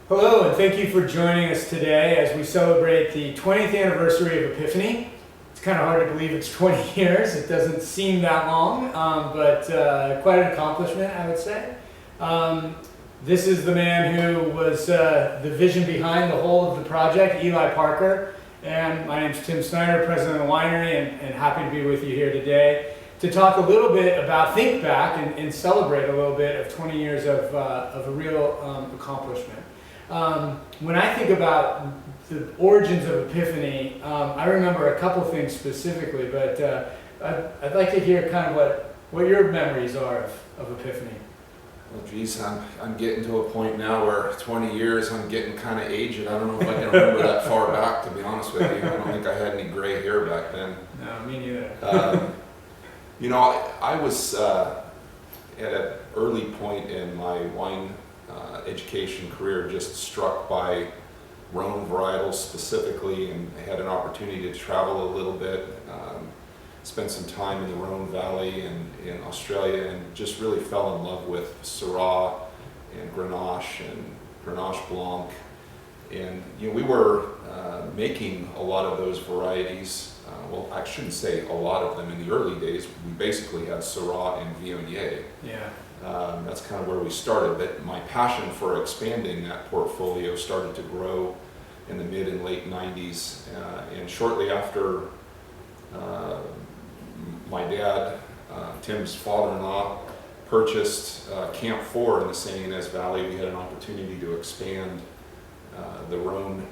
Hello, and thank you for joining us today as we celebrate the 20th anniversary of Epiphany. It's kind of hard to believe it's 20 years. It doesn't seem that long, but quite an accomplishment, I would say. This is the man who was the vision behind the whole of the project, Eli Parker. And my name's Tim Snider, president of the winery, and happy to be with you here today to talk a little bit about, think back and celebrate a little bit of 20 years of a real accomplishment. When I think about the origins of Epiphany, I remember a couple things specifically, but I'd like to hear kind of what your memories are of Epiphany. Well, geez, I'm getting to a point now where 20 years, I'm getting kind of aged. I don't know if I can remember that far back, to be honest with you. I don't think I had any gray hair back then. No, me neither. I was at an early point in my wine education career just struck by Rhone varietals specifically, and I had an opportunity to travel a little bit, spent some time in the Rhone Valley and in Australia, and just really fell in love with Syrah and Grenache Blanc. And we were making a lot of those varieties. Well, I shouldn't say a lot of them. In the early days, we basically had Syrah and Viognier. Yeah. That's kind of where we started, but my passion for expanding that portfolio started to grow in the mid and late 90s, and shortly after my dad, Tim's father-in-law, purchased Camp 4 in the St. Ynez Valley. We had an opportunity to expand the Rhone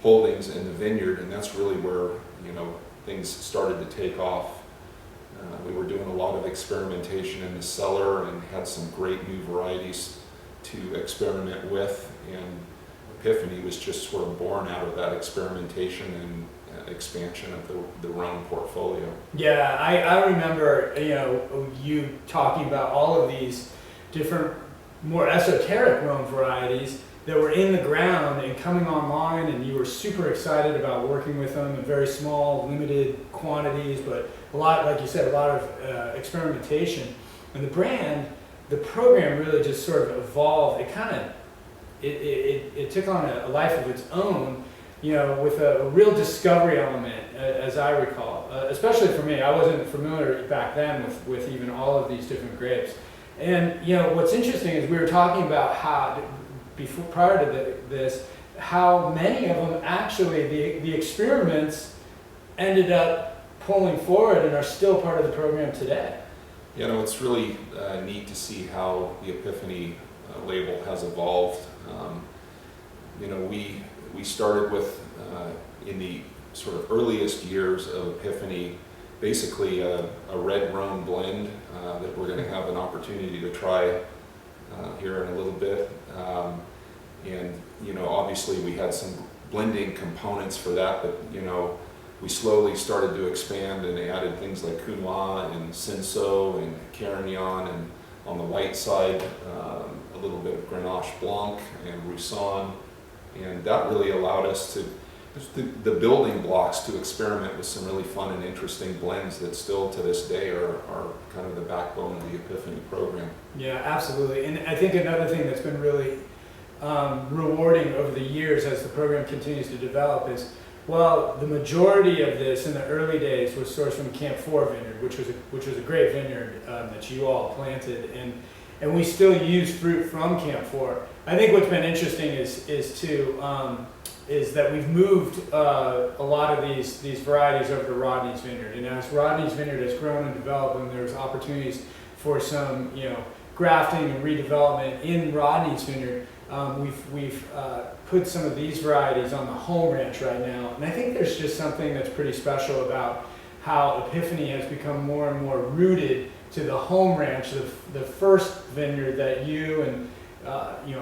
holdings in the vineyard, and that's really where things started to take off. We were doing a lot of experimentation in the cellar and had some great new varieties to experiment with, and Epiphany was just sort of born out of that experimentation and expansion of the Rhone portfolio. Yeah, I remember you talking about all of these different, more esoteric Rhone varieties that were in the ground and coming online, and you were super excited about working with them in very small, limited quantities, but a lot, like you said, a lot of experimentation. And the program really just sort of evolved. It took on a life of its own, with a real discovery element, as I recall. Especially for me, I wasn't familiar back then with even all of these different grapes. And what's interesting is we were talking about how, prior to this, how many of them actually, the experiments ended up pulling forward and are still part of the program today. It's really neat to see how the Epiphany label has evolved. We started with, in the sort of earliest years of Epiphany, basically a red Rhone blend that we're going to have an opportunity to try here in a little bit. Obviously we had some blending components for that, but we slowly started to expand and added things like Counois and Cinsault and Carignan, and on the white side a little bit of Grenache Blanc and Roussanne, and that really allowed us to the building blocks to experiment with some really fun and interesting blends that still to this day are kind of the backbone of the Epiphany program. Yeah, absolutely. And I think another thing that's been really rewarding over the years as the program continues to develop is, well, the majority of this in the early days was sourced from Camp 4 vineyard, which was a great vineyard that you all planted, and we still use fruit from Camp 4. I think what's been interesting is that we've moved a lot of these varieties over to Rodney's vineyard, and as Rodney's vineyard has grown and developed, and there's opportunities for some grafting and redevelopment in Rodney's vineyard. We've put some of these varieties on the home ranch right now, and I think there's just something that's pretty special about how Epiphany has become more and more rooted to the home ranch, the first vineyard that you and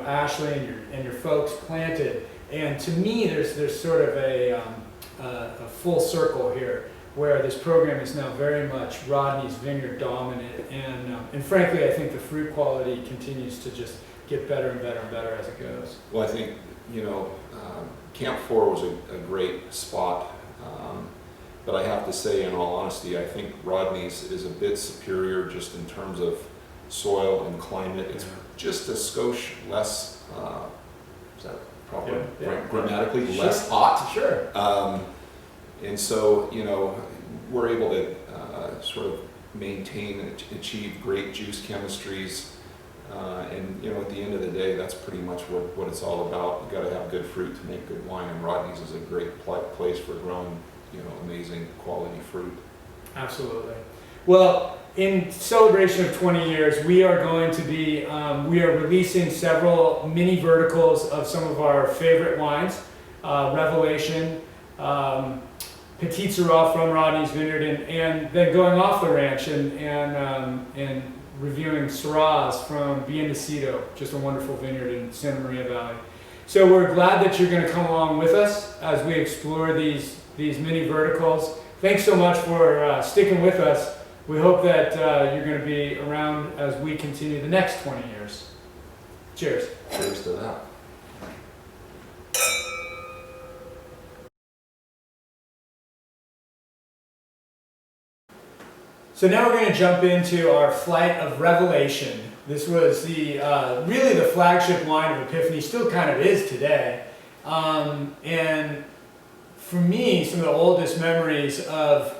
Ashley and your folks planted. And to me, there's sort of a full circle here, where this program is now very much Rodney's vineyard dominant, and frankly, I think the fruit quality continues to just get better and better and better as it goes. Well, I think Camp 4 was a great spot, but I have to say, in all honesty, I think Rodney's is a bit superior just in terms of soil and climate. It's just a skosh less, is that probably grammatically less hot? Sure. And so, you know, we're able to sort of maintain and achieve great juice chemistries. And, you know, at the end of the day, that's pretty much what it's all about. You've got to have good fruit to make good wine, and Rodney's is a great place for growing, you know, amazing quality fruit. Absolutely. Well, in celebration of 20 years, we are going to be, we are releasing several mini verticals of some of our favorite wines. Revelation, Petit Syrah from Rodney's Vineyard, and then going off the ranch and reviewing Syrahs from Biendecido, just a wonderful vineyard in Santa Maria Valley. So we're glad that you're going to come along with us as we explore these mini verticals. Thanks so much for sticking with us. We hope that you're going to be around as we continue the next 20 years. Cheers. Cheers to that. So now we're going to jump into our Flight of Revelation. This was the really the flagship wine of Epiphany, still kind of is today. And for me, some of the oldest memories of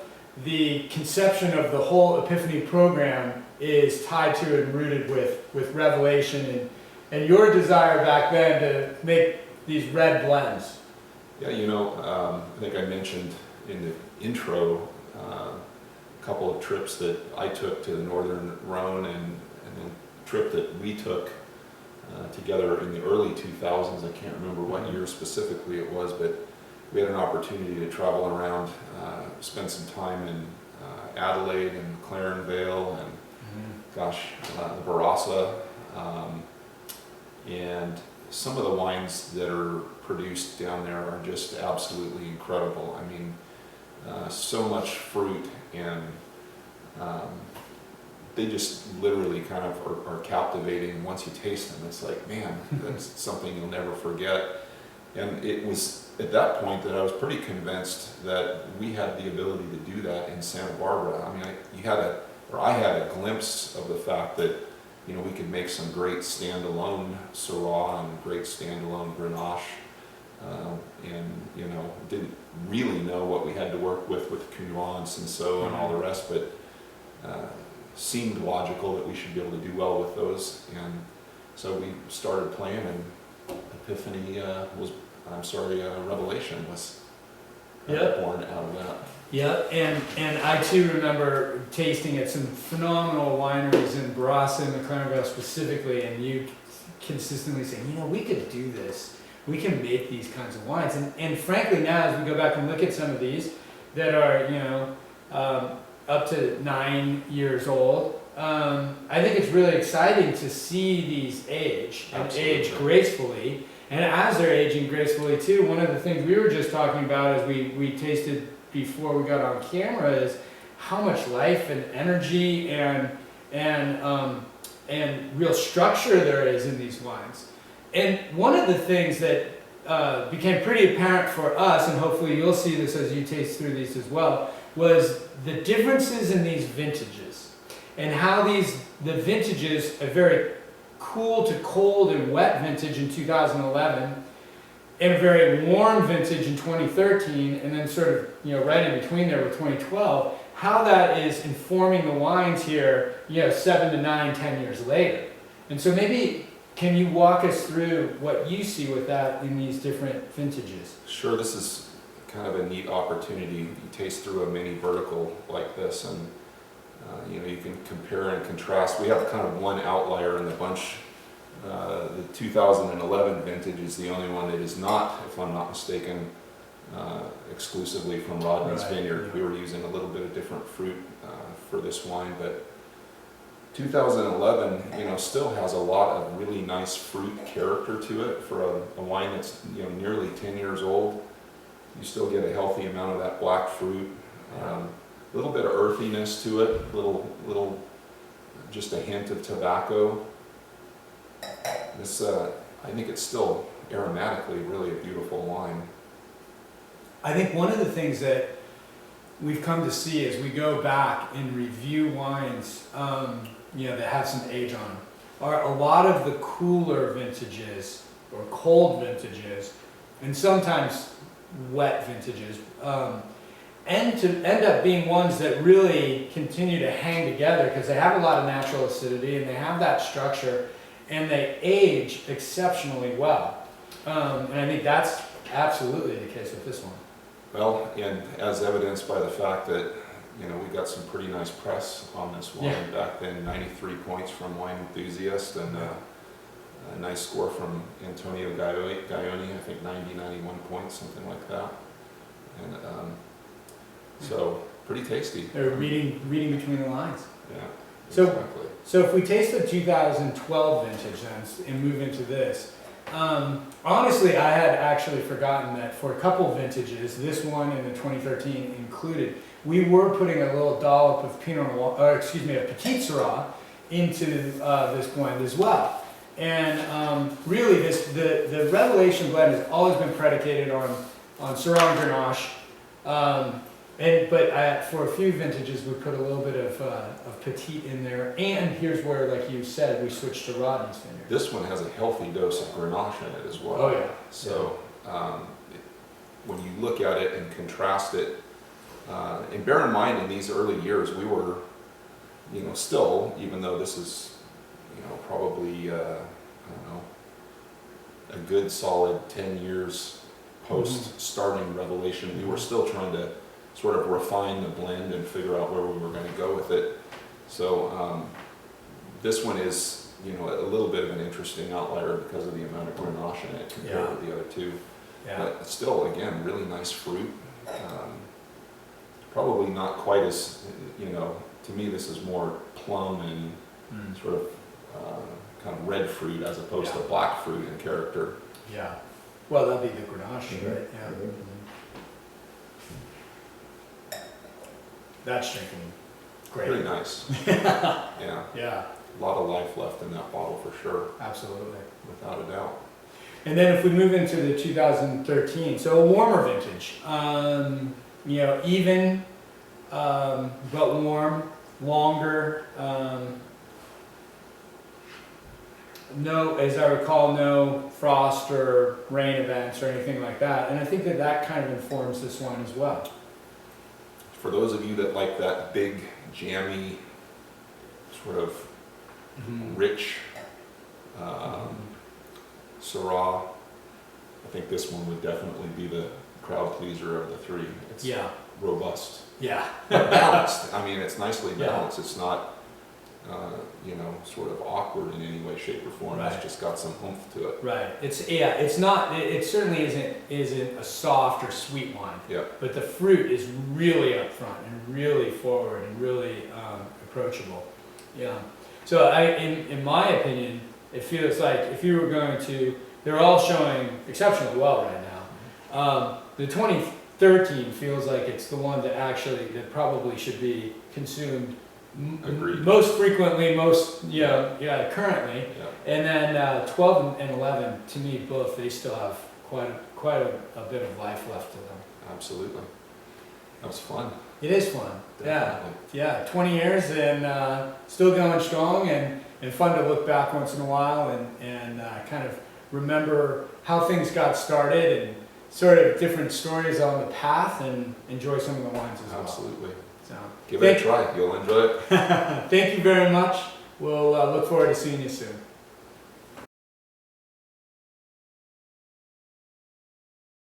the conception of the whole Epiphany program is tied to and rooted with Revelation and your desire back then to make these red blends. Yeah, you know, I think I mentioned in the intro a couple of trips that I took to the Northern Rhone and the trip that we took together in the early 2000s. I can't remember what year specifically it was, but we had an opportunity to travel around, spend some time in Adelaide and Claren Vale and the Barossa, and some of the wines that are produced down there are just absolutely incredible. I mean, so much fruit, and they just literally kind of are captivating. Once you taste them, it's like, man, that's something you'll never forget. And it was at that point that I was pretty convinced that we had the ability to do that in Santa Barbara. I mean, I had a glimpse of the fact that, you know, we could make some great standalone Syrah and great standalone Grenache, and, you know, didn't really know what we had to work with Cuvance and so and all the rest, but seemed logical that we should be able to do well with those. And so we started playing, and Epiphany Revelation was born out of that. Yeah, and I too remember tasting at some phenomenal wineries in Barossa and the Claren Vale specifically, and you consistently saying, you know, we could do this. We can make these kinds of wines. And frankly now, as we go back and look at some of these that are, you know, up to 9 years old, I think it's really exciting to see these age and Absolutely. age gracefully. And as they're aging gracefully too, one of the things we were just talking about as we tasted before we got on camera is how much life and energy and real structure there is in these wines. And one of the things that became pretty apparent for us, and hopefully you'll see this as you taste through these as well, was the differences in these vintages and how the vintages, a very cool to cold and wet vintage in 2011, and a very warm vintage in 2013, and then sort of, you know, right in between there with 2012, how that is informing the wines here, you know, 7 to 9, 10 years later. And so maybe, can you walk us through what you see with that in these different vintages? Sure, this is kind of a neat opportunity. You taste through a mini vertical like this, and you know, you can compare and contrast. We have kind of one outlier in the bunch. The 2011 vintage is the only one that is not, if I'm not mistaken, exclusively from Rodney's Vineyard. We were using a little bit of different fruit for this wine, but 2011, you know, still has a lot of really nice fruit character to it for a wine that's, you know, nearly 10 years old. You still get a healthy amount of that black fruit, a little bit of earthiness to it, little, just a hint of tobacco. This, I think it's still aromatically really a beautiful wine. I think one of the things that we've come to see as we go back and review wines, that have some age on them, are a lot of the cooler vintages or cold vintages, and sometimes wet vintages, and to end up being ones that really continue to hang together because they have a lot of natural acidity and they have that structure and they age exceptionally well. And I think that's absolutely the case with this one. Well, and as evidenced by the fact that, we got some pretty nice press on this wine back then, 93 points from Wine Enthusiast, and a nice score from Antonio Gaioni, I think 90, 91 points, something like that. And so, pretty tasty. They're reading between the lines. Yeah, So, exactly. So if we taste the 2012 vintage then and move into this, honestly, I had actually forgotten that for a couple vintages, this one and the 2013 included, we were putting a little dollop of Pinot Noir, or excuse me, a Petit Syrah into this blend as well. And really, the Revelation blend has always been predicated on Syrah and Grenache. But for a few vintages, we put a little bit of Petit in there. And here's where, like you said, we switched to Rodney's Vineyard. This one has a healthy dose of Grenache in it as well. Oh, yeah. So when you look at it and contrast it, and bear in mind in these early years, we were, still, even though this is, probably, I don't know, a good solid 10 years post starting Revelation, we were still trying to sort of refine the blend and figure out where we were going to go with it. So this one is, a little bit of an interesting outlier because of the amount of Grenache in it compared to the other two. Yeah. But still, again, really nice fruit. Probably not quite as, to me this is more plum and sort of kind of red fruit as opposed to black fruit in character. Yeah. Well, that'd be the Grenache, right? Yeah. That's drinking great. Pretty nice. Yeah. Yeah. A lot of life left in that bottle for sure. Absolutely. Without a doubt. And then if we move into the 2013, so a warmer vintage, even, but warm, longer, no, as I recall, no frost or rain events or anything like that. And I think that kind of informs this one as well. For those of you that like that big, jammy, sort of rich Syrah, I think this one would definitely be the crowd pleaser of the three. It's robust. Yeah. But balanced. I mean, it's nicely balanced. Yeah. It's not, sort of awkward in any way, shape, or form. Right. It's just got some oomph to it. Right. It's not. It certainly isn't a soft or sweet wine. Yeah. But the fruit is really up front and really forward and really approachable. Yeah. So in my opinion, it feels like if you were going to, they're all showing exceptionally well right now. The 2013 feels like it's the one that probably should be consumed most frequently, currently. Yeah. And then 12 and 11, to me, both, they still have quite a bit of life left to them. Absolutely. That was fun. It is fun. Definitely. Yeah. 20 years and still going strong and fun to look back once in a while and kind of remember how things got started and sort of different stories on the path and enjoy some of the wines as well. Absolutely. So, give it a try. You'll enjoy it. Thank you very much. We'll look forward to seeing you soon.